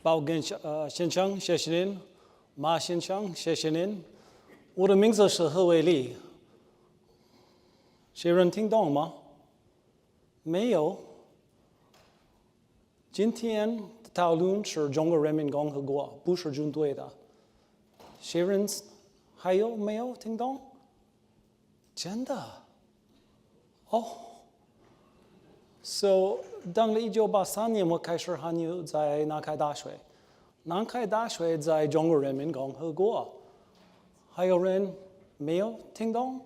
报跟先生谢谢您，马先生谢谢您。我的名字是何伟立。谁人听懂吗？没有。今天讨论是中国人民共和国，不是军队的。谁人还有没有听懂？真的？哦。So， 当了1983年，我开始汉语在南开大学。南开大学在中国人民共和国。还有人没有听懂？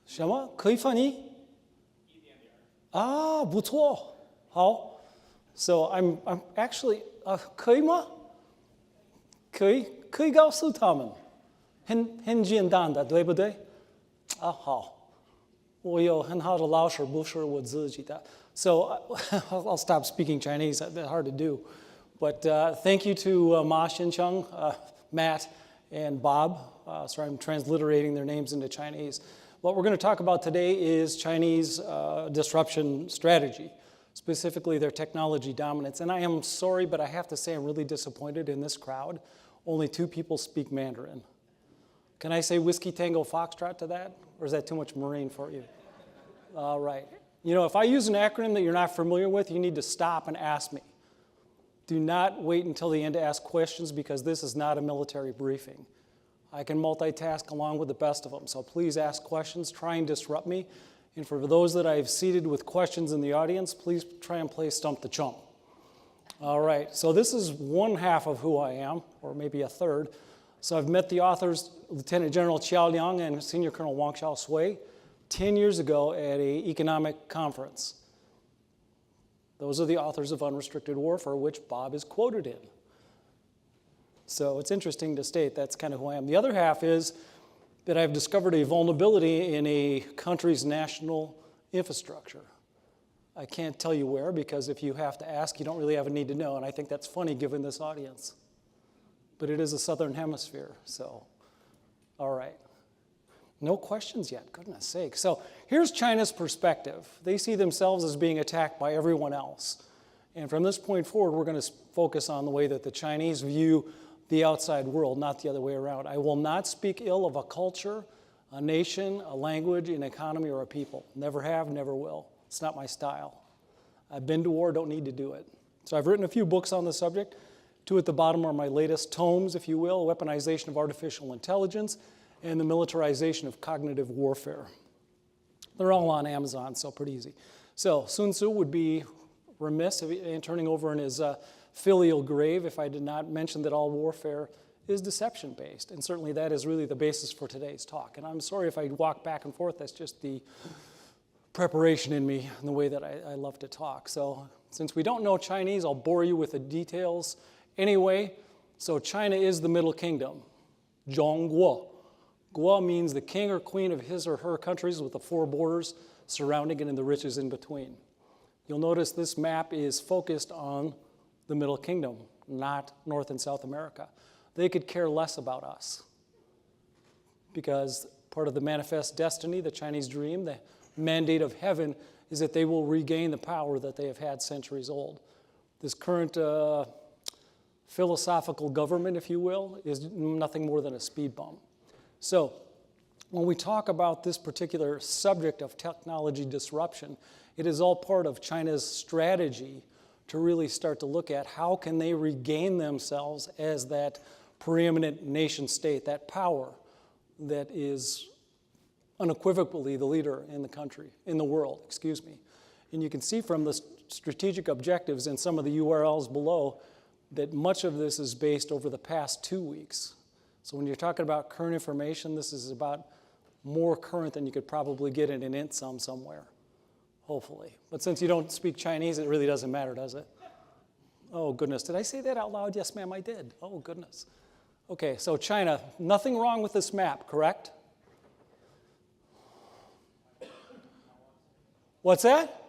什么？可以翻译？啊，不错，好。So I'm actually 可以吗？可以告诉他们，很简单的，对不对？啊，好。我有很好的老师，不是我自己的。So I'll stop speaking Chinese. That's hard to do. But thank you to Ma Xincheng, Matt, and Bob. Sorry, I'm transliterating their names into Chinese. What we're going to talk about today is Chinese disruption strategy, specifically their technology dominance. And I am sorry, but I have to say I'm really disappointed in this crowd. Only 2 people speak Mandarin. Can I say Whiskey Tango Foxtrot to that? Or is that too much Marine for you? All right. You know, if I use an acronym that you're not familiar with, you need to stop and ask me. Do not wait until the end to ask questions because this is not a military briefing. I can multitask along with the best of them, so please ask questions, try and disrupt me. And for those that I've seated with questions in the audience, please try and play Stump the Chump. All right, so this is one half of who I am, or maybe a third. So I've met the authors, Lieutenant General Qiao Liang and Senior Colonel Wang Xiao Sui, 10 years ago at an economic conference. Those are the authors of Unrestricted Warfare, which Bob is quoted in. So it's interesting to state that's kind of who I am. The other half is that I've discovered a vulnerability in a country's national infrastructure. I can't tell you where, because if you have to ask, you don't really have a need to know, and I think that's funny given this audience. But it is a southern hemisphere, so all right. No questions yet, goodness sake. So here's China's perspective. They see themselves as being attacked by everyone else. And from this point forward, we're going to focus on the way that the Chinese view the outside world, not the other way around. I will not speak ill of a culture, a nation, a language, an economy, or a people. Never have, never will. It's not my style. I've been to war, don't need to do it. So I've written a few books on the subject. 2 at the bottom are my latest tomes, if you will, Weaponization of Artificial Intelligence and the Militarization of Cognitive Warfare. They're all on Amazon, so pretty easy. So Sun Tzu would be remiss in turning over in his filial grave if I did not mention that all warfare is deception-based, and certainly that is really the basis for today's talk. And I'm sorry if I walk back and forth, that's just the preparation in me and the way that I love to talk. So since we don't know Chinese, I'll bore you with the details anyway. So China is the Middle Kingdom, Zhongguo. Guo means the king or queen of his or her countries with the 4 borders surrounding it and the riches in between. You'll notice this map is focused on the Middle Kingdom, not North and South America. They could care less about us because part of the manifest destiny, the Chinese dream, the mandate of heaven is that they will regain the power that they have had centuries old. This current philosophical government, if you will, is nothing more than a speed bump. So when we talk about this particular subject of technology disruption, it is all part of China's strategy to really start to look at how can they regain themselves as that preeminent nation state, that power that is unequivocally the leader in the country, in the world, excuse me. And you can see from the strategic objectives in some of the URLs below that much of this is based over the past 2 weeks. So when you're talking about current information, this is about more current than you could probably get in an INTSUM somewhere, hopefully. But since you don't speak Chinese, it really doesn't matter, does it? Oh, goodness. Did I say that out loud? Yes, ma'am, I did. Oh, goodness. Okay, so China, nothing wrong with this map, correct? What's that?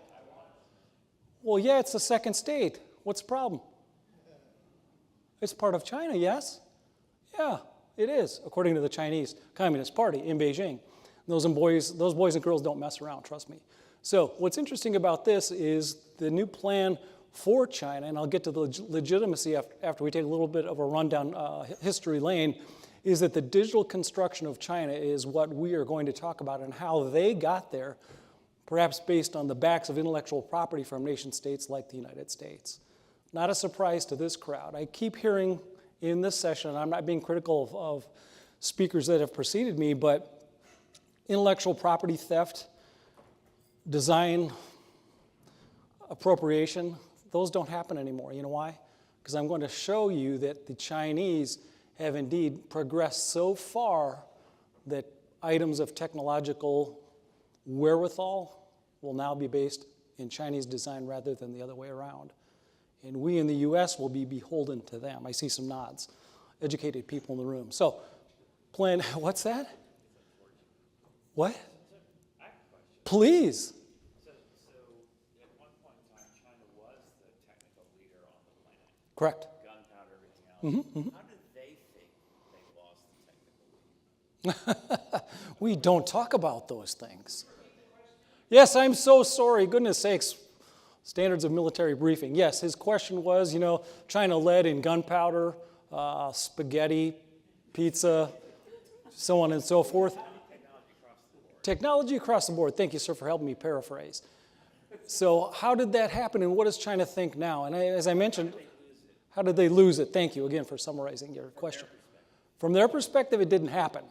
Well, yeah, it's the second state. What's the problem? It's part of China, yes? Yeah. It is, according to the Chinese Communist Party in Beijing. Those boys and girls don't mess around, trust me. So what's interesting about this is the new plan for China, and I'll get to the legitimacy after we take a little bit of a rundown history lane, is that the digital construction of China is what we are going to talk about and how they got there, perhaps based on the backs of intellectual property from nation states like the United States. Not a surprise to this crowd. I keep hearing in this session, and I'm not being critical of speakers that have preceded me, but intellectual property theft, design, appropriation, those don't happen anymore. You know why? Because I'm going to show you that the Chinese have indeed progressed so far that items of technological wherewithal will now be based in Chinese design rather than the other way around. And we in the US will be beholden to them. I see some nods. Educated people in the room. So, what's that? What? Please. So at one point in time, China was the technical leader on the planet. Correct. Gunpowder, everything else. How did they think they lost the technical lead? We don't talk about those things. Yes, I'm so sorry. Goodness sakes. Standards of military briefing. Yes, his question was, China led in gunpowder, spaghetti, pizza, so on and so forth. Technology across the board. Thank you, sir, for helping me paraphrase. So how did that happen, and what does China think now? And as I mentioned, how did they lose it? Thank you again for summarizing your question. From their perspective, it didn't happen.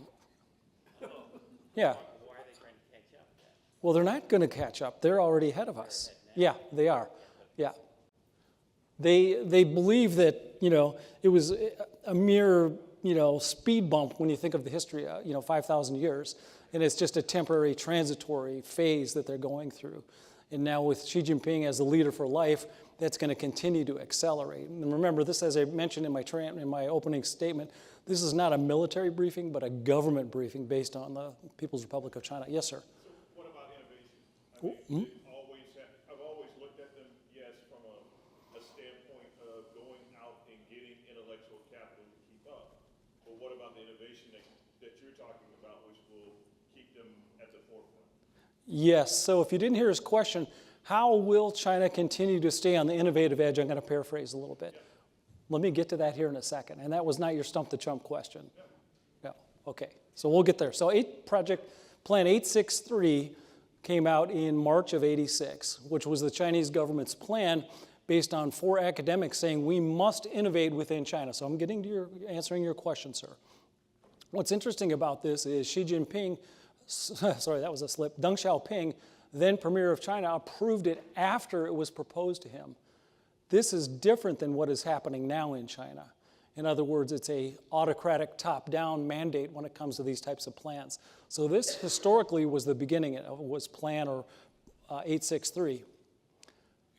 Yeah. Why are they trying to catch up then? Well, they're not going to catch up. They're already ahead of us. Yeah, they are. Yeah. They believe that, it was a mere, speed bump when you think of the history, 5,000 years. And it's just a temporary, transitory phase that they're going through. And now with Xi Jinping as the leader for life, that's going to continue to accelerate. And remember, this, as I mentioned in my opening statement, this is not a military briefing, but a government briefing based on the People's Republic of China. Yes, sir. So what about innovation? I've always looked at them, yes, from a standpoint of going out and getting intellectual capital to keep up. But what about the innovation that you're talking about, which will keep them at the forefront? Yes, so if you didn't hear his question, how will China continue to stay on the innovative edge? I'm going to paraphrase a little bit. Yeah. Let me get to that here in a second. And that was not your stump the chump question. Yeah. No. Okay, so we'll get there. So Project Plan 863 came out in March of '86, which was the Chinese government's plan based on 4 academics saying we must innovate within China. So I'm getting to answering your question, sir. What's interesting about this is Xi Jinping, sorry, that was a slip, Deng Xiaoping, then Premier of China, approved it after it was proposed to him. This is different than what is happening now in China. In other words, it's a autocratic top-down mandate when it comes to these types of plans. So this historically was the beginning, was Plan 863.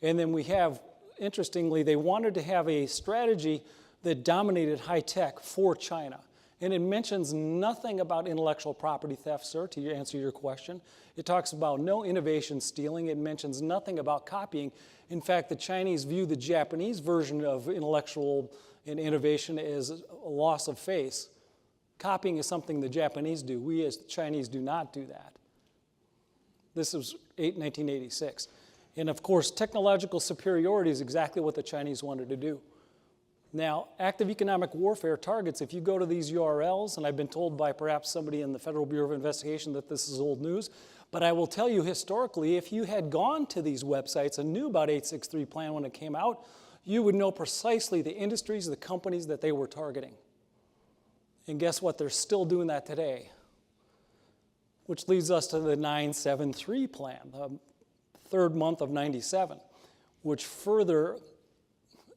And then we have, interestingly, they wanted to have a strategy that dominated high tech for China. And it mentions nothing about intellectual property theft, sir, to answer your question. It talks about no innovation stealing. It mentions nothing about copying. In fact, the Chinese view the Japanese version of intellectual and innovation as a loss of face. Copying is something the Japanese do. We as Chinese do not do that. This was 1986. And of course, technological superiority is exactly what the Chinese wanted to do. Now, active economic warfare targets, if you go to these URLs, and I've been told by perhaps somebody in the Federal Bureau of Investigation that this is old news, but I will tell you historically, if you had gone to these websites and knew about 863 plan when it came out, you would know precisely the industries, the companies that they were targeting. And guess what? They're still doing that today. Which leads us to the 973 plan, the third month of 97, which further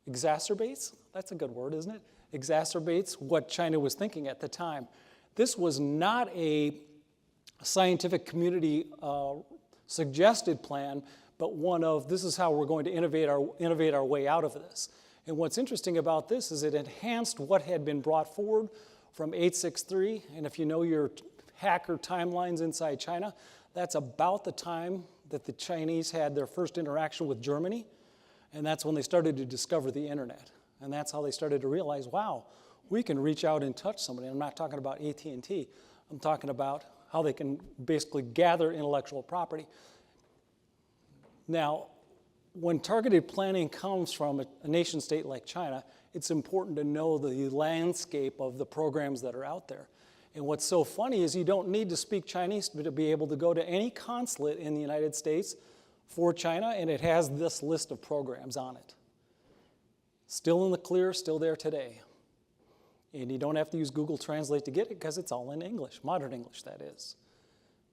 exacerbates, that's a good word, isn't it? Exacerbates what China was thinking at the time. This was not a scientific community suggested plan, but one of this is how we're going to innovate our way out of this. And what's interesting about this is it enhanced what had been brought forward from 863, and if you know your hacker timelines inside China, that's about the time that the Chinese had their first interaction with Germany, and that's when they started to discover the internet. And that's how they started to realize, wow, we can reach out and touch somebody. I'm not talking about AT&T. I'm talking about how they can basically gather intellectual property. Now, when targeted planning comes from a nation state like China, it's important to know the landscape of the programs that are out there. And what's so funny is you don't need to speak Chinese to be able to go to any consulate in the United States for China, and it has this list of programs on it. Still in the clear, still there today. And you don't have to use Google Translate to get it because it's all in English, modern English, that is.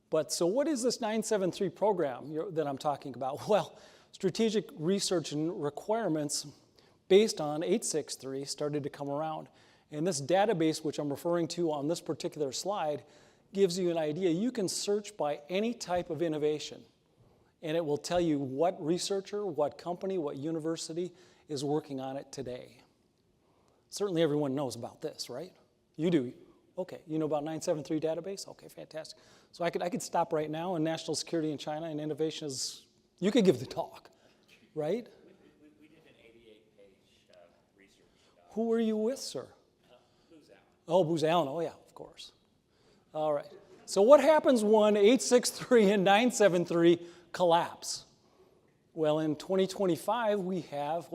But so what is this 973 program that I'm talking about? Well, strategic research and requirements based on 863 started to come around. And this database, which I'm referring to on this particular slide, gives you an idea. You can search by any type of innovation, and it will tell you what researcher, what company, what university is working on it today. Certainly everyone knows about this, right? You do. Okay, you know about 973 database? Okay, fantastic. So I could stop right now, and national security in China and innovation is, you could give the talk, right? We did an 88-page research. Who were you with, sir? Booz Allen. Oh, Booz Allen, oh yeah, of course. All right. So what happens when 863 and 973 collapse? Well, in 2025, we have,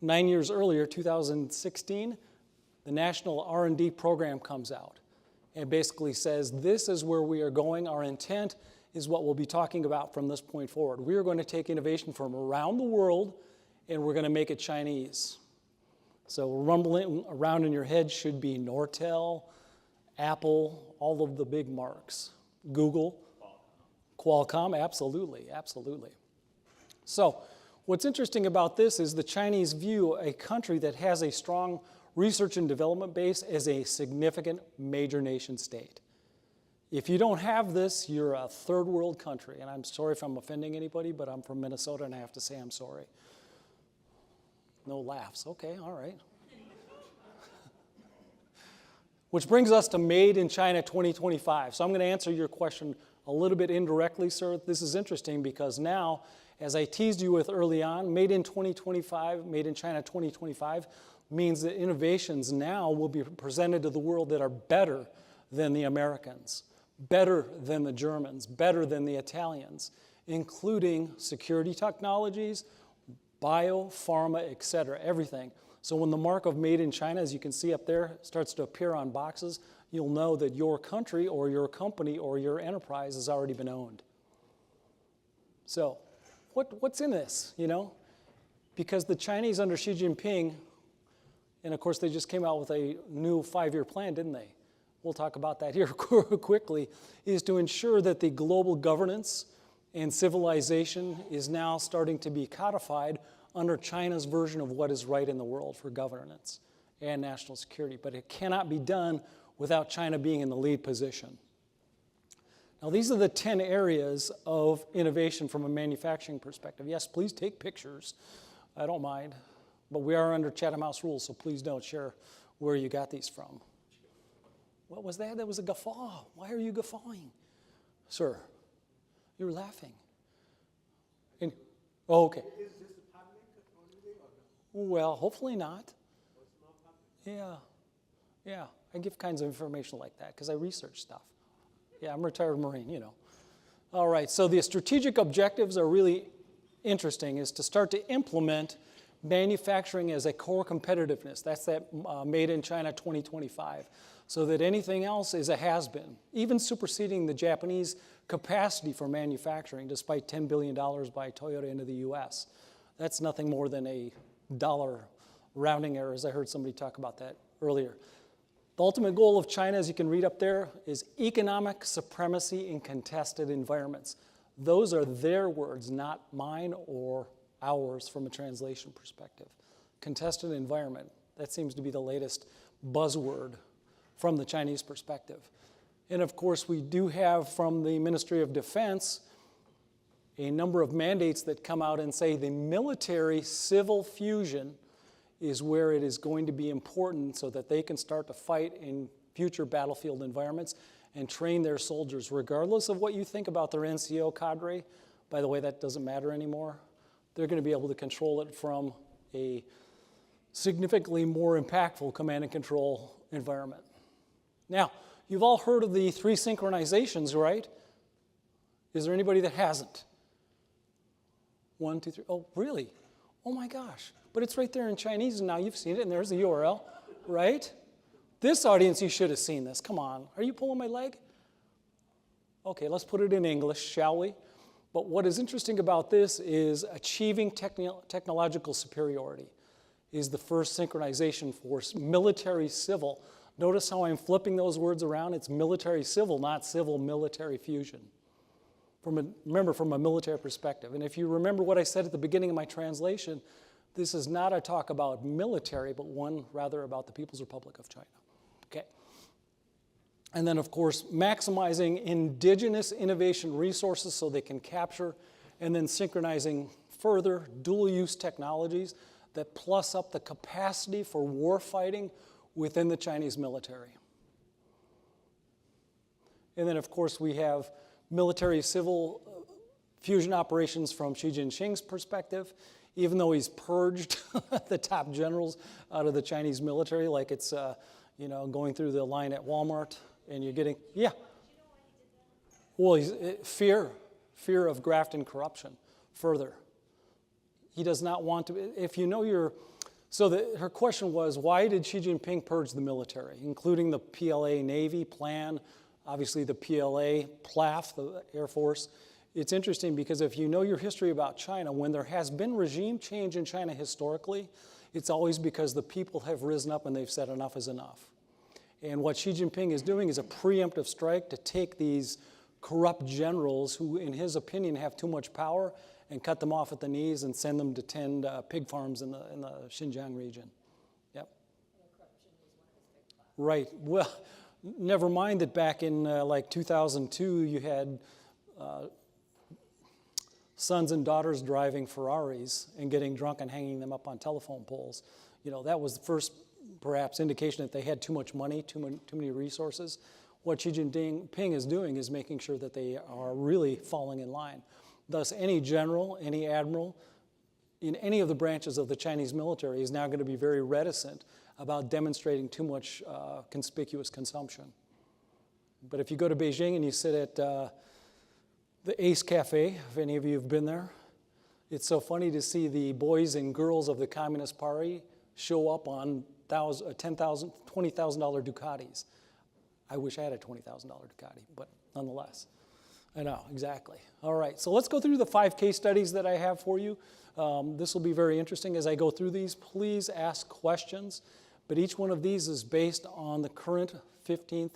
9 years earlier, 2016, the National R&D program comes out and basically says, this is where we are going. Our intent is what we'll be talking about from this point forward. We are going to take innovation from around the world, and we're going to make it Chinese. So rumbling around in your head should be Nortel, Apple, all of the big marks. Google, Qualcomm, absolutely, absolutely. So what's interesting about this is the Chinese view a country that has a strong research and development base as a significant major nation state. If you don't have this, you're a third world country. And I'm sorry if I'm offending anybody, but I'm from Minnesota and I have to say I'm sorry. No laughs. Okay, all right. Which brings us to Made in China 2025. So I'm going to answer your question a little bit indirectly, sir. This is interesting because now, as I teased you with early on, Made in 2025, Made in China 2025 means that innovations now will be presented to the world that are better than the Americans, better than the Germans, better than the Italians, including security technologies, bio, pharma, et cetera, everything. So when the mark of Made in China, as you can see up there, starts to appear on boxes, you'll know that your country or your company or your enterprise has already been owned. So what's in this, you know? Because the Chinese under Xi Jinping, and of course they just came out with a new 5-year plan, didn't they? We'll talk about that here quickly, is to ensure that the global governance and civilization is now starting to be codified under China's version of what is right in the world for governance and national security. But it cannot be done without China being in the lead position. Now, these are the 10 areas of innovation from a manufacturing perspective. Yes, please take pictures. I don't mind. But we are under Chatham House rules, so please don't share where you got these from. What was that? That was a guffaw. Why are you guffawing? Sir, you're laughing. Oh, okay. Is this a public holiday or no? Well, hopefully not. Or it's not public? Yeah. I give kinds of information like that because I research stuff. Yeah, I'm a retired Marine, you know. All right, so the strategic objectives are really interesting, is to start to implement manufacturing as a core competitiveness. That's that Made in China 2025. So that anything else is a has-been, even superseding the Japanese capacity for manufacturing, despite $10 billion by Toyota into the US. That's nothing more than a dollar rounding error, as I heard somebody talk about that earlier. The ultimate goal of China, as you can read up there, is economic supremacy in contested environments. Those are their words, not mine or ours from a translation perspective. Contested environment, that seems to be the latest buzzword from the Chinese perspective. And of course, we do have from the Ministry of Defense a number of mandates that come out and say the military-civil fusion is where it is going to be important so that they can start to fight in future battlefield environments and train their soldiers, regardless of what you think about their NCO cadre. By the way, that doesn't matter anymore. They're going to be able to control it from a significantly more impactful command and control environment. Now, you've all heard of the 3 synchronizations, right? Is there anybody that hasn't? 1, 2, 3. Oh, really? Oh my gosh. But it's right there in Chinese, and now you've seen it, and there's the URL, right? This audience, you should have seen this. Come on. Are you pulling my leg? Okay, let's put it in English, shall we? But what is interesting about this is achieving technological superiority is the first synchronization for military-civil. Notice how I'm flipping those words around. It's military-civil, not civil-military fusion. Remember, from a military perspective. And if you remember what I said at the beginning of my translation, this is not a talk about military, but one rather about the People's Republic of China. Okay. And then, of course, maximizing indigenous innovation resources so they can capture, and then synchronizing further dual-use technologies that plus up the capacity for warfighting within the Chinese military. And then, of course, we have military-civil fusion operations from Xi Jinping's perspective, even though he's purged the top generals out of the Chinese military, like it's going through the line at Walmart, and you're getting, yeah. Well, fear of graft and corruption further. He does not want to, if you know her question was, why did Xi Jinping purge the military, including the PLA Navy plan, obviously the PLA PLAF, the Air Force. It's interesting because if you know your history about China, when there has been regime change in China historically, it's always because the people have risen up and they've said enough is enough. And what Xi Jinping is doing is a preemptive strike to take these corrupt generals who, in his opinion, have too much power and cut them off at the knees and send them to tend pig farms in the Xinjiang region. Yep. Right. Well, never mind that back in like 2002, you had sons and daughters driving Ferraris and getting drunk and hanging them up on telephone poles. That was the first, perhaps, indication that they had too much money, too many resources. What Xi Jinping is doing is making sure that they are really falling in line. Thus, any general, any admiral, in any of the branches of the Chinese military is now going to be very reticent about demonstrating too much conspicuous consumption. But if you go to Beijing and you sit at the Ace Cafe, if any of you have been there, it's so funny to see the boys and girls of the Communist Party show up on $10,000, $20,000 Ducatis. I wish I had a $20,000 Ducati, but nonetheless. I know, exactly. All right, so let's go through the 5 case studies that I have for you. This will be very interesting. As I go through these, please ask questions, but each one of these is based on the current 14th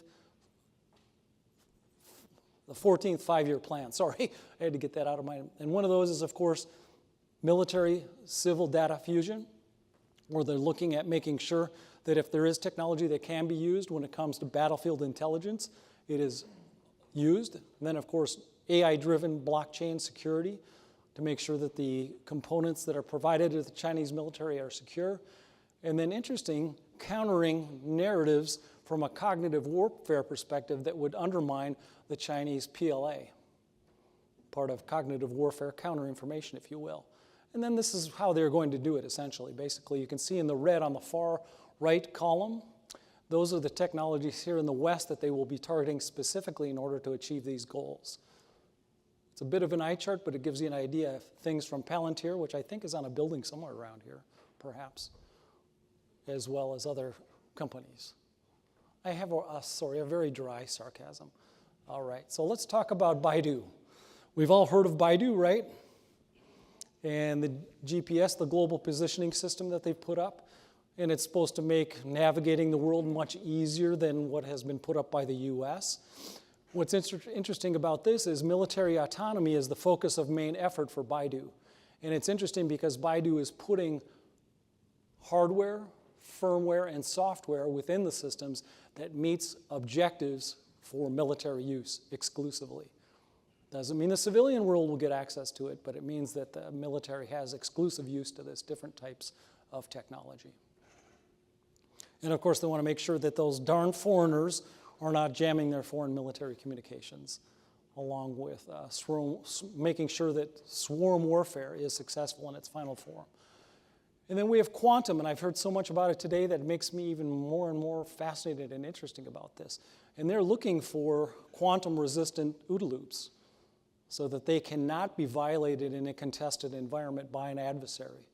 5-year plan. Sorry, I had to get that out of my, and one of those is, of course, military-civil data fusion, where they're looking at making sure that if there is technology that can be used when it comes to battlefield intelligence, it is used. And then, of course, AI-driven blockchain security to make sure that the components that are provided to the Chinese military are secure. And then, interesting, countering narratives from a cognitive warfare perspective that would undermine the Chinese PLA, part of cognitive warfare, counter-information, if you will. And then this is how they're going to do it, essentially. Basically, you can see in the red on the far right column, those are the technologies here in the West that they will be targeting specifically in order to achieve these goals. It's a bit of an eye chart, but it gives you an idea of things from Palantir, which I think is on a building somewhere around here, perhaps, as well as other companies. I have a very dry sarcasm. All right, so let's talk about Baidu. We've all heard of Baidu, right? And the GPS, the global positioning system that they've put up, and it's supposed to make navigating the world much easier than what has been put up by the US. What's interesting about this is military autonomy is the focus of main effort for Baidu. And it's interesting because Baidu is putting hardware, firmware, and software within the systems that meets objectives for military use exclusively. Doesn't mean the civilian world will get access to it, but it means that the military has exclusive use to this different types of technology. And of course, they want to make sure that those darn foreigners are not jamming their foreign military communications, along with making sure that swarm warfare is successful in its final form. And then we have quantum, and I've heard so much about it today that makes me even more and more fascinated and interesting about this. And they're looking for quantum-resistant OODA loops. so that they cannot be violated in a contested environment by an adversary.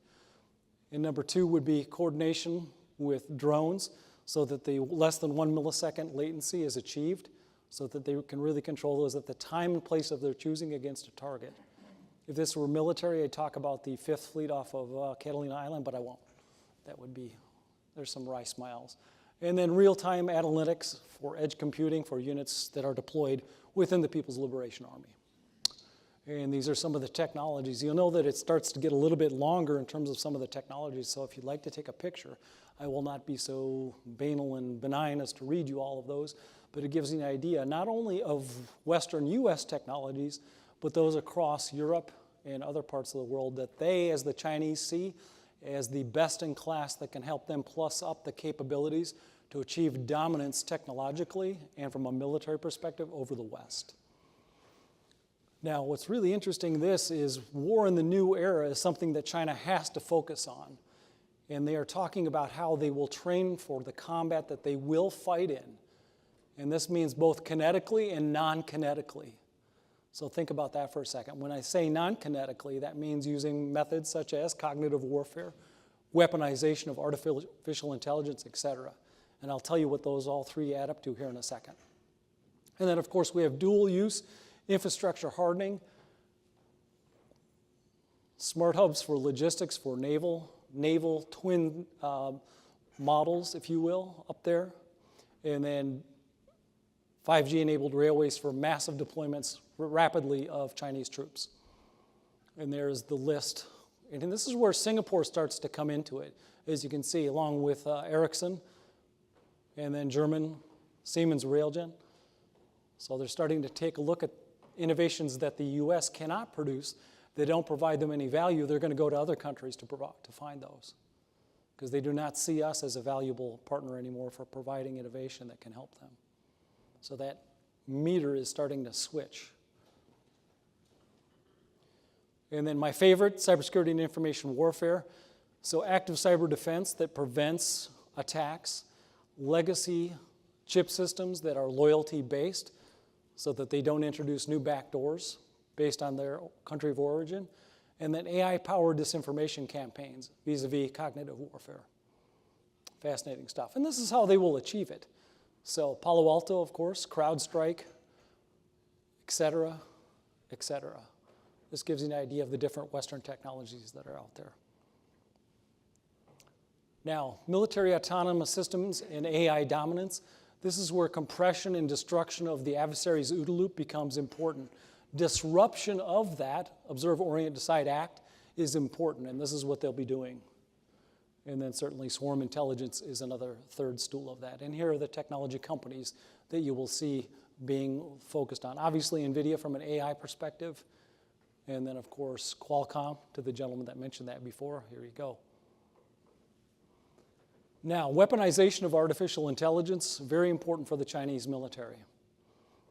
And number 2 would be coordination with drones so that the less than 1 millisecond latency is achieved so that they can really control those at the time and place of their choosing against a target. If this were military, I'd talk about the 5th Fleet off of Catalina Island, but I won't. That would be, there's some wry smiles. And then real-time analytics for edge computing for units that are deployed within the People's Liberation Army. And these are some of the technologies. You'll know that it starts to get a little bit longer in terms of some of the technologies, so if you'd like to take a picture, I will not be so banal and benign as to read you all of those, but it gives you an idea not only of Western US technologies, but those across Europe and other parts of the world that they, as the Chinese, see as the best in class that can help them plus up the capabilities to achieve dominance technologically and from a military perspective over the West. Now, what's really interesting this is war in the new era is something that China has to focus on. And they are talking about how they will train for the combat that they will fight in. And this means both kinetically and non-kinetically. So think about that for a second. When I say non-kinetically, that means using methods such as cognitive warfare, weaponization of artificial intelligence, etc. And I'll tell you what those all 3 add up to here in a second. And then, of course, we have dual use, infrastructure hardening, smart hubs for logistics for naval twin models, if you will, up there. And then 5G-enabled railways for massive deployments rapidly of Chinese troops. And there's the list. And this is where Singapore starts to come into it, as you can see, along with Ericsson and then German Siemens Railgen. So they're starting to take a look at innovations that the US cannot produce. They don't provide them any value. They're going to go to other countries to find those because they do not see us as a valuable partner anymore for providing innovation that can help them. So that meter is starting to switch. And then my favorite, cybersecurity and information warfare. So active cyber defense that prevents attacks, legacy chip systems that are loyalty-based so that they don't introduce new backdoors based on their country of origin, and then AI-powered disinformation campaigns vis-a-vis cognitive warfare. Fascinating stuff. And this is how they will achieve it. So Palo Alto, of course, CrowdStrike, et cetera, et cetera. This gives you an idea of the different Western technologies that are out there. Now, military autonomous systems and AI dominance. This is where compression and destruction of the adversary's OODA loop becomes important. Disruption of that, observe, orient, decide, act, is important, and this is what they'll be doing. And then certainly swarm intelligence is another third stool of that. And here are the technology companies that you will see being focused on. Obviously, NVIDIA from an AI perspective, and then, of course, Qualcomm, to the gentleman that mentioned that before. Here you go. Now, weaponization of artificial intelligence, very important for the Chinese military.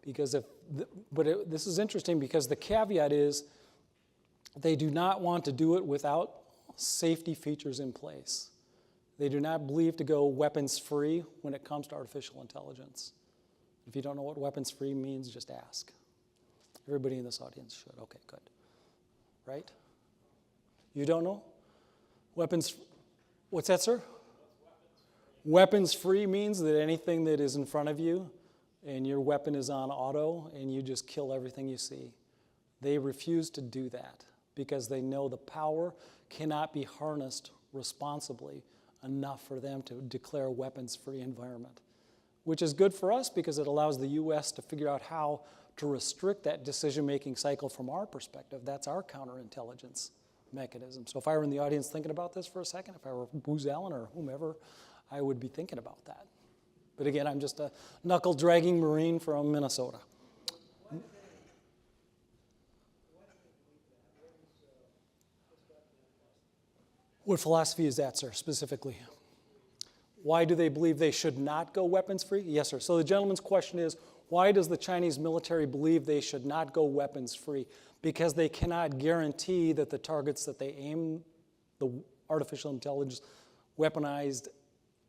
Because this is interesting because the caveat is they do not want to do it without safety features in place. They do not believe to go weapons-free when it comes to artificial intelligence. If you don't know what weapons-free means, just ask. Everybody in this audience should. Okay, good. Right? You don't know? Weapons, what's that, sir? Weapons-free means that anything that is in front of you and your weapon is on auto and you just kill everything you see. They refuse to do that because they know the power cannot be harnessed responsibly enough for them to declare a weapons-free environment, which is good for us because it allows the US to figure out how to restrict that decision-making cycle from our perspective. That's our counterintelligence mechanism. So if I were in the audience thinking about this for a second, if I were Booz Allen or whomever, I would be thinking about that. But again, I'm just a knuckle-dragging Marine from Minnesota. What philosophy is that, sir, specifically? Why do they believe they should not go weapons-free? Yes, sir. So the gentleman's question is, why does the Chinese military believe they should not go weapons-free? Because they cannot guarantee that the targets that they aim the artificial intelligence weaponized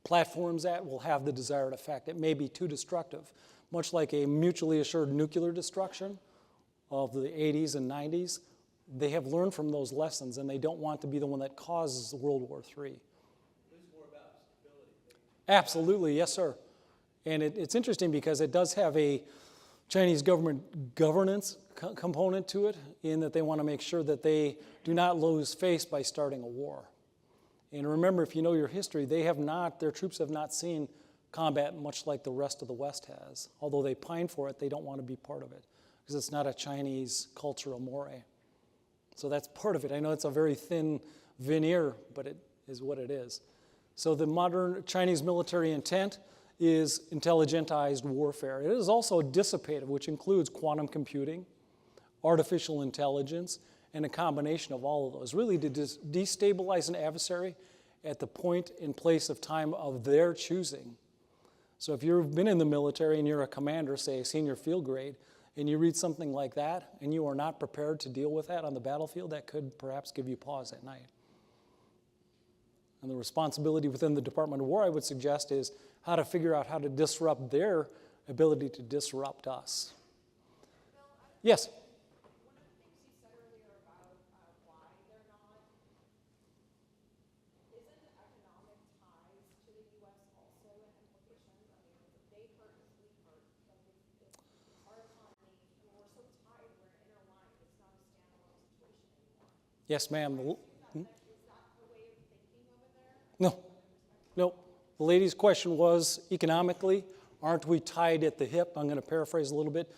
platforms at will have the desired effect. It may be too destructive, much like a mutually assured nuclear destruction of the 80s and 90s, they have learned from those lessons, and they don't want to be the one that causes World War III. Absolutely, yes, sir. And it's interesting because it does have a Chinese government governance component to it, in that they want to make sure that they do not lose face by starting a war. And remember, if you know your history, their troops have not seen combat much like the rest of the West has. Although they pine for it, they don't want to be part of it because it's not a Chinese cultural mores. So that's part of it. I know it's a very thin veneer, but it is what it is. So the modern Chinese military intent is intelligentized warfare. It is also dissipative, which includes quantum computing, artificial intelligence, and a combination of all of those, really to destabilize an adversary at the point and place of time of their choosing. So if you've been in the military and you're a commander, say a senior field grade, and you read something like that, and you are not prepared to deal with that on the battlefield, that could perhaps give you pause at night. And the responsibility within the Department of War, I would suggest, is how to figure out how to disrupt their ability to disrupt us. Yes? One of the things you said earlier about why they're not, isn't economic ties to the U.S. also an implication? I mean, they hurt as we hurt. Like it's our economy, and we're so tied, we're intertwined. It's not a standalone situation anymore. Yes, ma'am. Is that a way of thinking over there? No. No. The lady's question was, economically, aren't we tied at the hip? I'm going to paraphrase a little bit.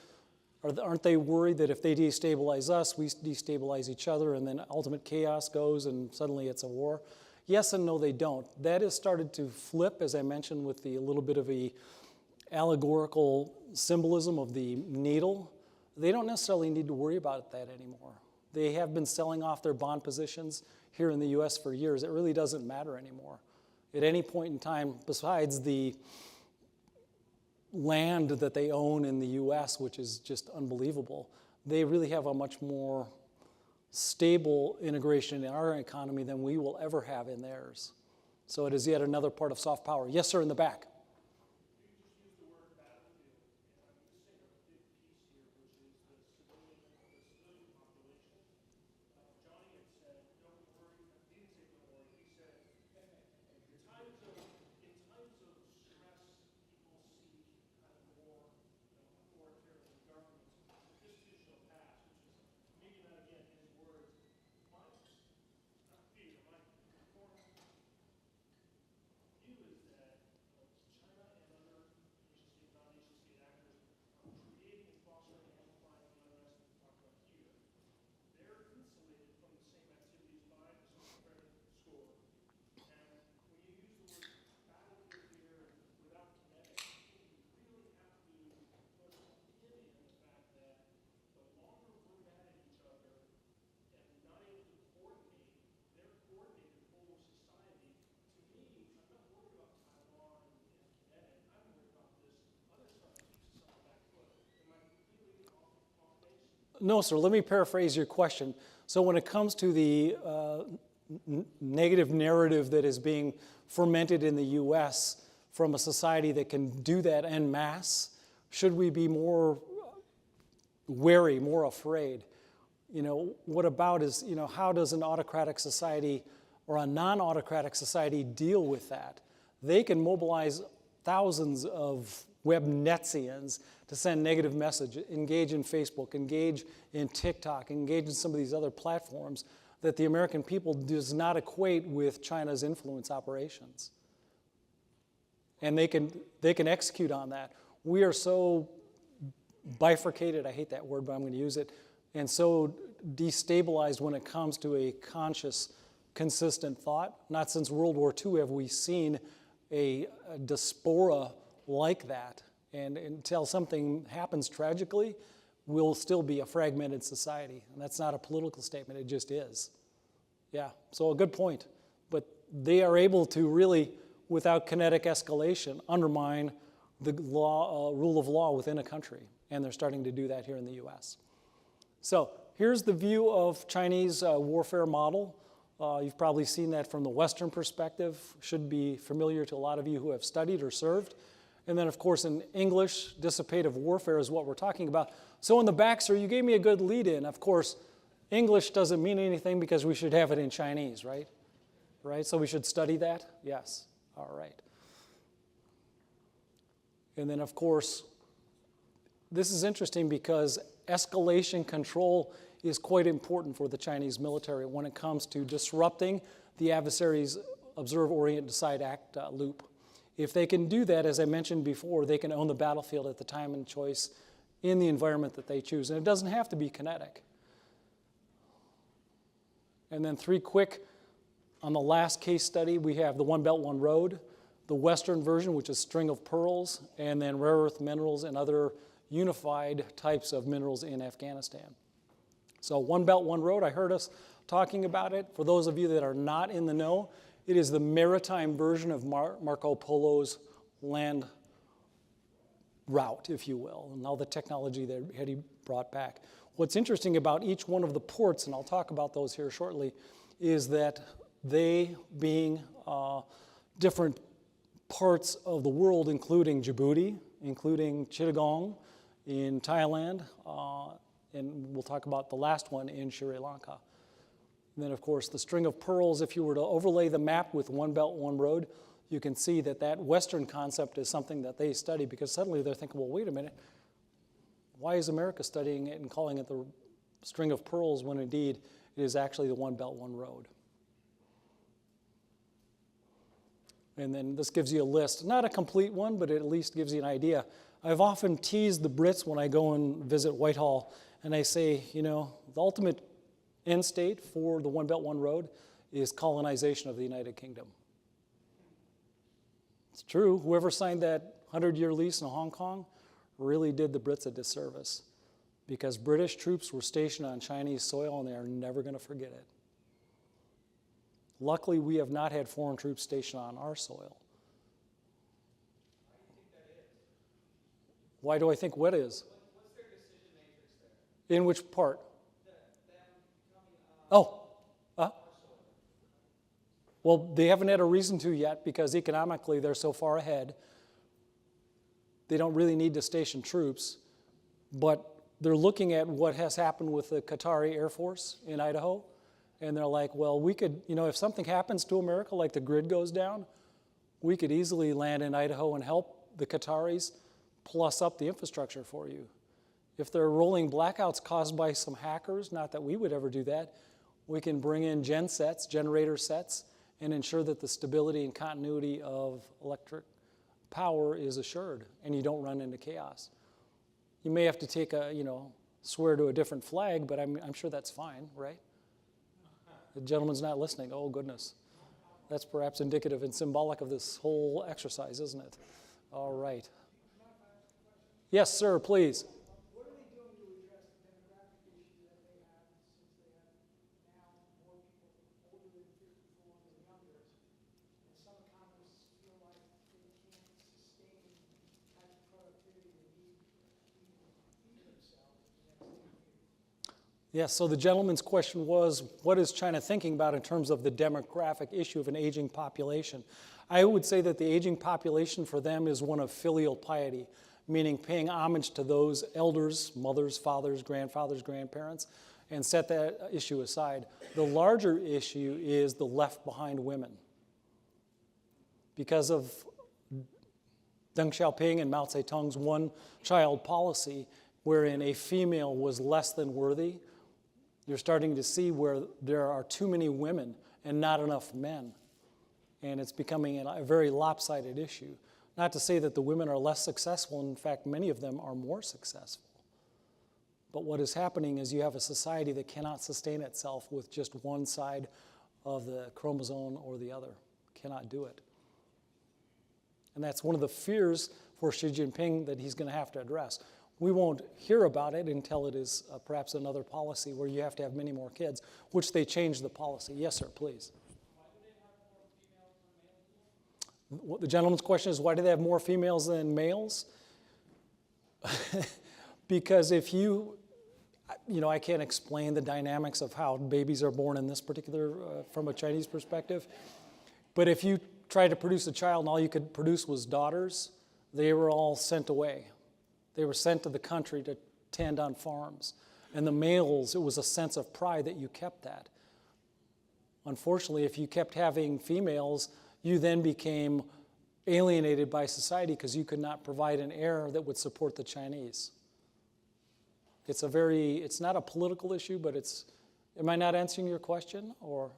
Aren't they worried that if they destabilize us, we destabilize each other, and then ultimate chaos goes and suddenly it's a war? Yes and no, they don't. That has started to flip, as I mentioned, with a little bit of a allegorical symbolism of the needle. They don't necessarily need to worry about that anymore. They have been selling off their bond positions here in the U.S. for years. It really doesn't matter anymore. At any point in time, besides the land that they own in the U.S., which is just unbelievable, they really have a much more stable integration in our economy than we will ever have in theirs. So it is yet another part of soft power. Yes, sir, in the back. No, sir. Let me paraphrase your question. So when it comes to the negative narrative that is being fermented in the U.S. from a society that can do that en masse, should we be more wary, more afraid? What about is, how does an autocratic society or a non-autocratic society deal with that? They can mobilize thousands of web Netsians to send negative message, engage in Facebook, engage in TikTok, engage in some of these other platforms that the American people does not equate with China's influence operations. And they can execute on that. We are so bifurcated, I hate that word, but I'm going to use it, and so destabilized when it comes to a conscious, consistent thought. Not since World War II have we seen a diaspora like that. And until something happens tragically, we'll still be a fragmented society. And that's not a political statement, it just is. Yeah, so a good point. But they are able to really, without kinetic escalation, undermine the rule of law within a country. And they're starting to do that here in the US. So here's the view of Chinese warfare model. You've probably seen that from the Western perspective. Should be familiar to a lot of you who have studied or served. And then, of course, in English, dissipative warfare is what we're talking about. So in the back, sir, you gave me a good lead-in. Of course, English doesn't mean anything because we should have it in Chinese, right? Right? So we should study that? Yes. All right. And then, of course, this is interesting because escalation control is quite important for the Chinese military when it comes to disrupting the adversary's observe, orient, decide, act loop. If they can do that, as I mentioned before, they can own the battlefield at the time and choice in the environment that they choose. And it doesn't have to be kinetic. And then 3 quick, on the last case study, we have the One Belt, One Road, the Western version, which is string of pearls, and then rare earth minerals and other unified types of minerals in Afghanistan. So One Belt, One Road, I heard us talking about it. For those of you that are not in the know, it is the maritime version of Marco Polo's land route, if you will, and all the technology that he brought back. What's interesting about each one of the ports, and I'll talk about those here shortly, is that they, being different parts of the world, including Djibouti, including Chittagong in Thailand, and we'll talk about the last one in Sri Lanka. And then, of course, the string of pearls, if you were to overlay the map with One Belt, One Road, you can see that that Western concept is something that they study because suddenly they're thinking, well, wait a minute, why is America studying it and calling it the string of pearls when indeed it is actually the One Belt, One Road? And then this gives you a list, not a complete one, but it at least gives you an idea. I've often teased the Brits when I go and visit Whitehall, and I say, you know, the ultimate end state for the One Belt, One Road is colonization of the United Kingdom. It's true. Whoever signed that 100-year lease in Hong Kong really did the Brits a disservice because British troops were stationed on Chinese soil and they are never going to forget it. Luckily, we have not had foreign troops stationed on our soil. Why do I think what is? What's their decision matrix there? In which part? Them becoming, Well, they haven't had a reason to yet because economically they're so far ahead. They don't really need to station troops, but they're looking at what has happened with the Qatari Air Force in Idaho, and they're like, well, we could, you know, if something happens to America, like the grid goes down, we could easily land in Idaho and help the Qataris plus up the infrastructure for you. If there are rolling blackouts caused by some hackers, not that we would ever do that, we can bring in generator sets, and ensure that the stability and continuity of electric power is assured and you don't run into chaos. You may have to take swear to a different flag, but I'm sure that's fine, right? The gentleman's not listening. Oh, goodness. That's perhaps indicative and symbolic of this whole exercise, isn't it? All right. Yes, sir, please. what are they doing to address the demographic issue that they have since they have now more people older than 54 than younger? And some economists feel like they can't sustain the type of productivity they need to feed themselves in the next 10 years. Yes, so the gentleman's question was, what is China thinking about in terms of the demographic issue of an aging population? I would say that the aging population for them is one of filial piety, meaning paying homage to those elders, mothers, fathers, grandfathers, grandparents, and set that issue aside. The larger issue is the left behind women. Because of Deng Xiaoping and Mao Zedong's one-child policy, wherein a female was less than worthy, you're starting to see where there are too many women and not enough men. And it's becoming a very lopsided issue. Not to say that the women are less successful. In fact, many of them are more successful. But what is happening is you have a society that cannot sustain itself with just one side of the chromosome or the other. Cannot do it. And that's one of the fears for Xi Jinping that he's going to have to address. We won't hear about it until it is perhaps another policy where you have to have many more kids, which they changed the policy. Yes, sir, please. The gentleman's question is, why do they have more females than males? Because if I can't explain the dynamics of how babies are born in this particular, from a Chinese perspective, but if you tried to produce a child and all you could produce was daughters, they were all sent away. They were sent to the country to tend on farms. And the males, it was a sense of pride that you kept that. Unfortunately, if you kept having females, you then became alienated by society because you could not provide an heir that would support the Chinese. It's not a political issue, but am I not answering your question? Or?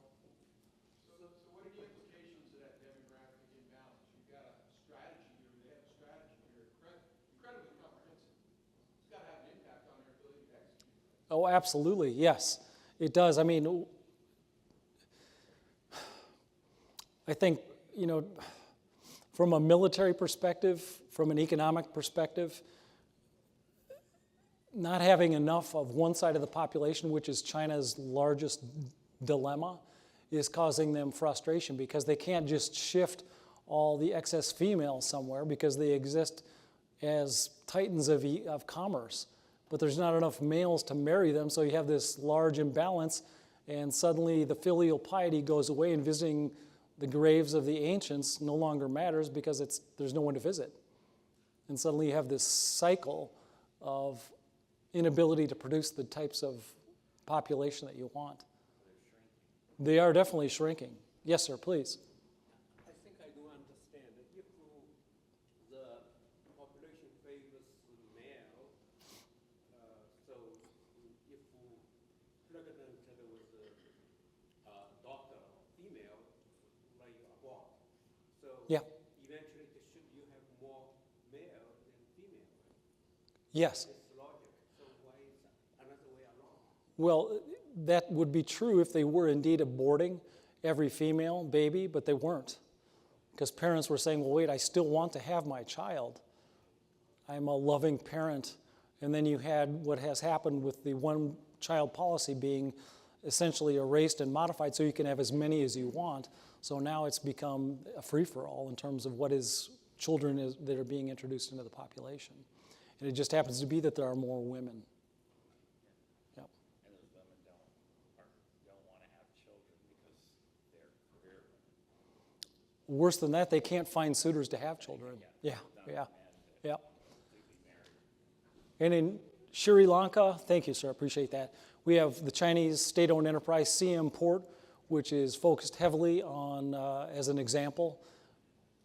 So what are the implications of that demographic imbalance? You've got a strategy here, they have a strategy here, incredibly comprehensive. It's got to have an impact on their ability to execute. Oh, absolutely, yes, it does. I mean, I think, from a military perspective, from an economic perspective, not having enough of one side of the population, which is China's largest dilemma, is causing them frustration because they can't just shift all the excess females somewhere because they exist as titans of commerce. But there's not enough males to marry them, so you have this large imbalance, and suddenly the filial piety goes away, and visiting the graves of the ancients no longer matters because there's no one to visit. And suddenly you have this cycle of inability to produce the types of population that you want. They are definitely shrinking. Yes, sir, please. I think I do understand that if the population favors male, so if pregnant was a daughter, female, like abort, so Yeah. eventually should you have more male than female? Yes. It's logic. So why is another way along? Well, that would be true if they were indeed aborting every female baby, but they weren't. Because parents were saying, well, wait, I still want to have my child. I'm a loving parent. And then you had what has happened with the one-child policy being essentially erased and modified so you can have as many as you want. So now it's become a free-for-all in terms of what is children that are being introduced into the population. And it just happens to be that there are more women. Yep. And those women don't want to have children because they're career women. Worse than that, they can't find suitors to have children. Yeah. And in Sri Lanka, thank you, sir, I appreciate that. We have the Chinese state-owned enterprise CM Port, which is focused heavily on, as an example,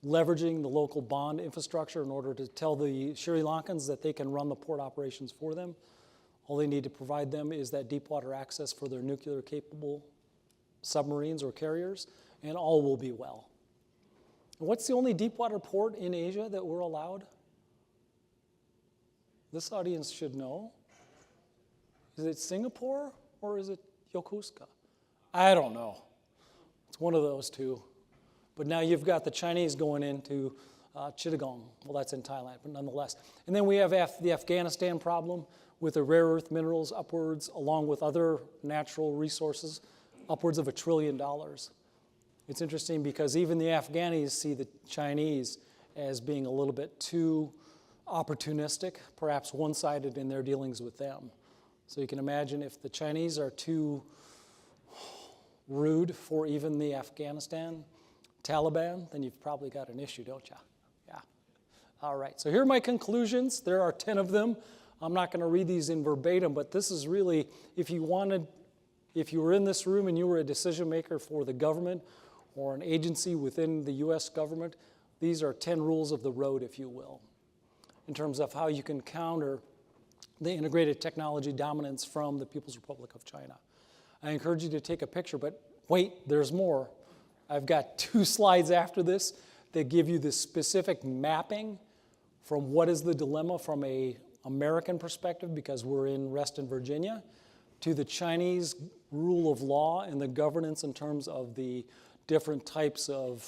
leveraging the local bond infrastructure in order to tell the Sri Lankans that they can run the port operations for them. All they need to provide them is that deep water access for their nuclear-capable submarines or carriers, and all will be well. And what's the only deep water port in Asia that we're allowed? This audience should know. Is it Singapore or is it Yokosuka? I don't know. It's one of those two. But now you've got the Chinese going into Chittagong. Well, that's in Thailand, but nonetheless. And then we have the Afghanistan problem with the rare earth minerals upwards, along with other natural resources, upwards of $1 trillion. It's interesting because even the Afghanis see the Chinese as being a little bit too opportunistic, perhaps one-sided in their dealings with them. So you can imagine if the Chinese are too rude for even the Afghanistan Taliban, then you've probably got an issue, don't you? Yeah. All right, so here are my conclusions. There are 10 of them. I'm not going to read these in verbatim, but this is really, if you were in this room and you were a decision maker for the government or an agency within the U.S. government, these are 10 rules of the road, if you will, in terms of how you can counter the integrated technology dominance from the People's Republic of China. I encourage you to take a picture, but wait, there's more. I've got 2 slides after this that give you the specific mapping from what is the dilemma from an American perspective, because we're in Reston, Virginia, to the Chinese rule of law and the governance in terms of the different types of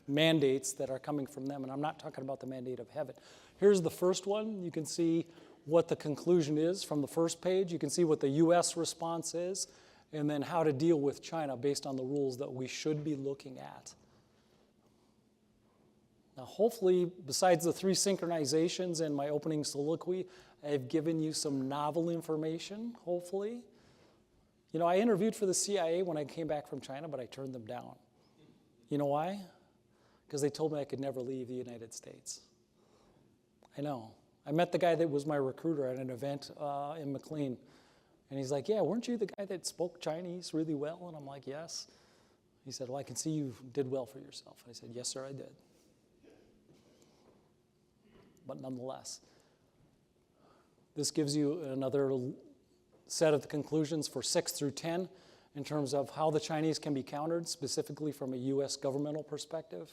mandates that are coming from them. And I'm not talking about the mandate of heaven. Here's the first one. You can see what the conclusion is from the first page. You can see what the U.S. response is, and then how to deal with China based on the rules that we should be looking at. Now, hopefully, besides the 3 synchronizations and my opening soliloquy, I've given you some novel information, hopefully. You know, I interviewed for the CIA when I came back from China, but I turned them down. You know why? Because they told me I could never leave the United States. I know. I met the guy that was my recruiter at an event in McLean. And he's like, yeah, weren't you the guy that spoke Chinese really well? And I'm like, yes. He said, well, I can see you did well for yourself. I said, yes, sir, I did. But nonetheless, this gives you another set of the conclusions for 6 through 10 in terms of how the Chinese can be countered, specifically from a U.S. governmental perspective.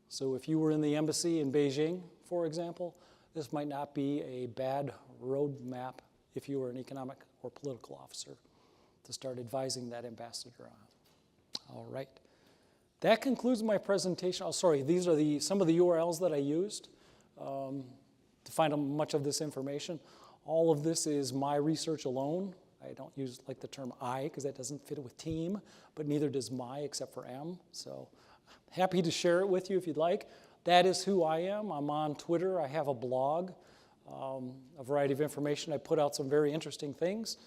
So if you were in the embassy in Beijing, for example, this might not be a bad roadmap if you were an economic or political officer to start advising that ambassador on. All right. That concludes my presentation. Oh, sorry, these are some of the URLs that I used to find much of this information. All of this is my research alone. I don't use the term I because that doesn't fit with team, but neither does my except for M. So happy to share it with you if you'd like. That is who I am. I'm on Twitter. I have a blog, a variety of information. I put out some very interesting things.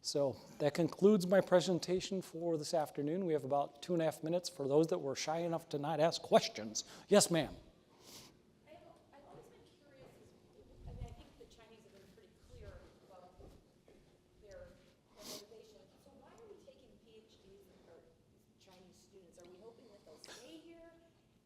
So that concludes my presentation for this afternoon. We have about 2.5 minutes for those that were shy enough to not ask questions. Yes, ma'am. I've always been curious, I mean, I think the Chinese have been pretty clear about their motivation. So why are we taking PhDs or Chinese students? Are we hoping that they'll stay here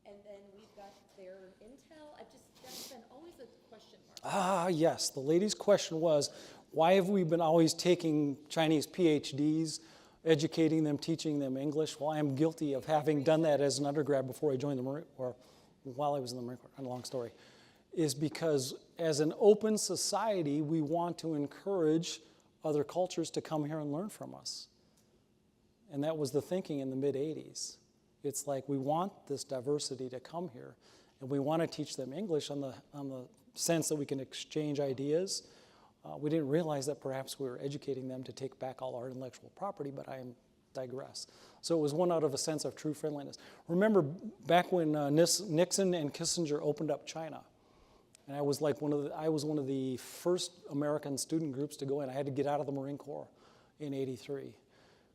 and then we've got their intel? That's been always a question mark. Ah, yes. The lady's question was, why have we been always taking Chinese PhDs, educating them, teaching them English? Well, I am guilty of having done that as an undergrad before I joined the Marine Corps, or while I was in the Marine Corps, a long story, is because as an open society, we want to encourage other cultures to come here and learn from us. And that was the thinking in the mid-'80s. It's like we want this diversity to come here, and we want to teach them English on the sense that we can exchange ideas. We didn't realize that perhaps we were educating them to take back all our intellectual property, but I digress. So it was one out of a sense of true friendliness. Remember back when Nixon and Kissinger opened up China, and I was one of the first American student groups to go in. I had to get out of the Marine Corps in '83.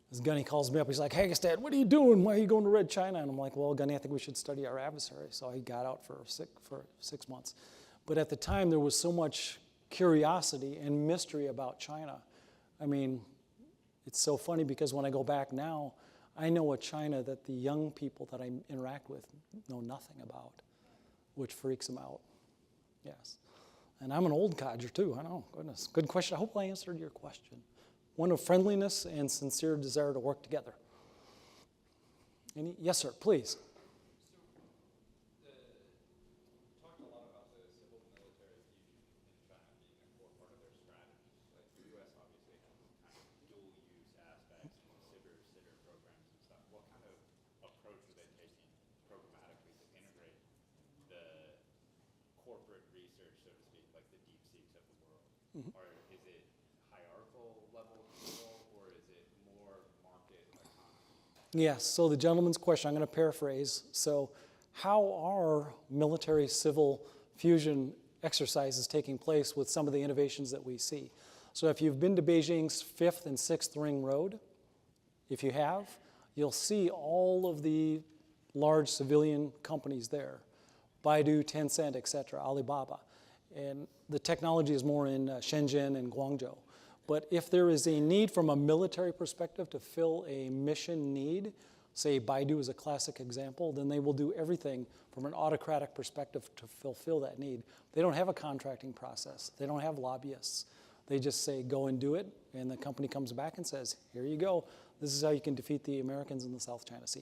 This Gunny calls me up. He's like, Hagestad, what are you doing? Why are you going to Red China? And I'm like, well, Gunny, I think we should study our adversary. So I got out for 6 months. But at the time, there was so much curiosity and mystery about China. I mean, it's so funny because when I go back now, I know a China that the young people that I interact with know nothing about, which freaks them out. Yes. And I'm an old codger too, I know, goodness. Good question. I hope I answered your question. One of friendliness and sincere desire to work together. Yes, sir, please. Talked a lot about the civil-military fusion in China being a core part of their strategy. Like the U.S. obviously has kind of dual-use aspects and sitter programs and stuff. What kind of approach are they taking programmatically to integrate the corporate research, so to speak, like the deep seeks of the world? Or is it hierarchical level control, or is it more market economy? Yes, so the gentleman's question, I'm going to paraphrase. So how are military-civil fusion exercises taking place with some of the innovations that we see? So if you've been to Beijing's 5th and 6th Ring Road, if you have, you'll see all of the large civilian companies there. Baidu, Tencent, et cetera, Alibaba. And the technology is more in Shenzhen and Guangzhou. But if there is a need from a military perspective to fill a mission need, say Baidu is a classic example, then they will do everything from an autocratic perspective to fulfill that need. They don't have a contracting process. They don't have lobbyists. They just say, go and do it, and the company comes back and says, here you go. This is how you can defeat the Americans in the South China Sea.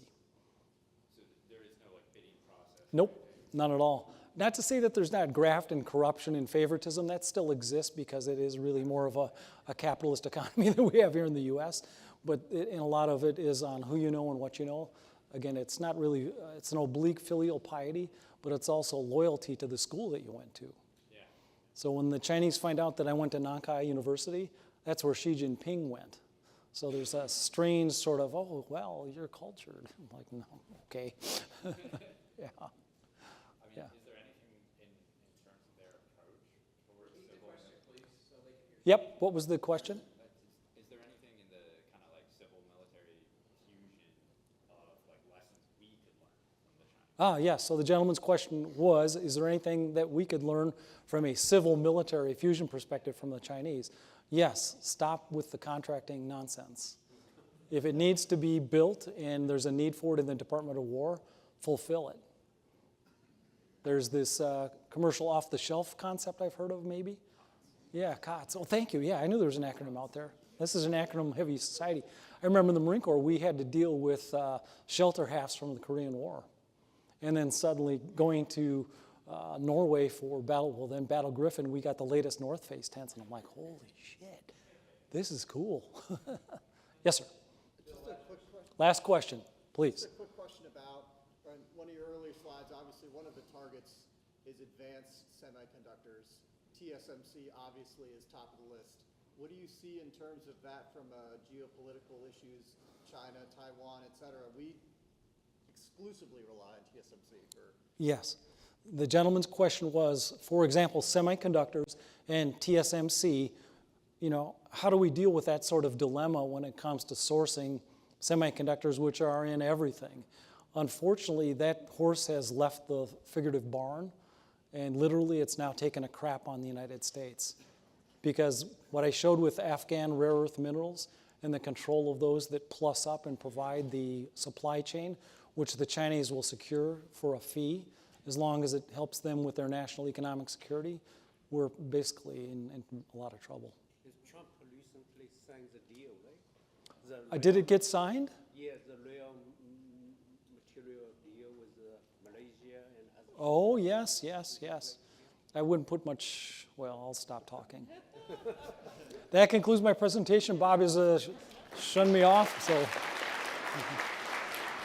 So there is no bidding process? Nope, not at all. Not to say that there's not graft and corruption and favoritism. That still exists because it is really more of a capitalist economy that we have here in the U.S. But and a lot of it is on who you know and what you know. Again, it's not really, it's an oblique filial piety, but it's also loyalty to the school that you went to. Yeah. So when the Chinese find out that I went to Nankai University, that's where Xi Jinping went. So there's a strange sort of, oh, well, you're cultured. I'm like, no, okay. Yeah. I mean, is there anything in terms of their approach towards civil? Yep, what was the question? Is there anything in the kind of like civil military fusion of like lessons we could learn from the Chinese? Yes, so the gentleman's question was, is there anything that we could learn from a civil-military fusion perspective from the Chinese? Yes, stop with the contracting nonsense. If it needs to be built and there's a need for it in the Department of War, fulfill it. There's this commercial off-the-shelf concept I've heard of, maybe? Yeah, COTS. Oh, thank you. Yeah, I knew there was an acronym out there. This is an acronym-heavy society. I remember in the Marine Corps, we had to deal with shelter halves from the Korean War. And then suddenly going to Norway for Battle Griffin, we got the latest North Face tents, and I'm like, holy shit, this is cool. Yes, sir. Just a quick question. Last question, please. Just a quick question about, on one of your earlier slides, obviously one of the targets is advanced semiconductors. TSMC obviously is top of the list. What do you see in terms of that from geopolitical issues, China, Taiwan, et cetera? We exclusively rely on TSMC for... Yes. The gentleman's question was, for example, semiconductors and TSMC, you know, how do we deal with that sort of dilemma when it comes to sourcing semiconductors, which are in everything? Unfortunately, that horse has left the figurative barn, and literally it's now taken a crap on the United States. Because what I showed with Afghan rare earth minerals and the control of those that plus up and provide the supply chain, which the Chinese will secure for a fee, as long as it helps them with their national economic security, we're basically in a lot of trouble. Trump recently signed the deal, right? Did it get signed? Yeah, the rare material deal with Malaysia and other. Oh, yes, yes, yes. I wouldn't put much, well, I'll stop talking. That concludes my presentation. Bob has shunned me off, so.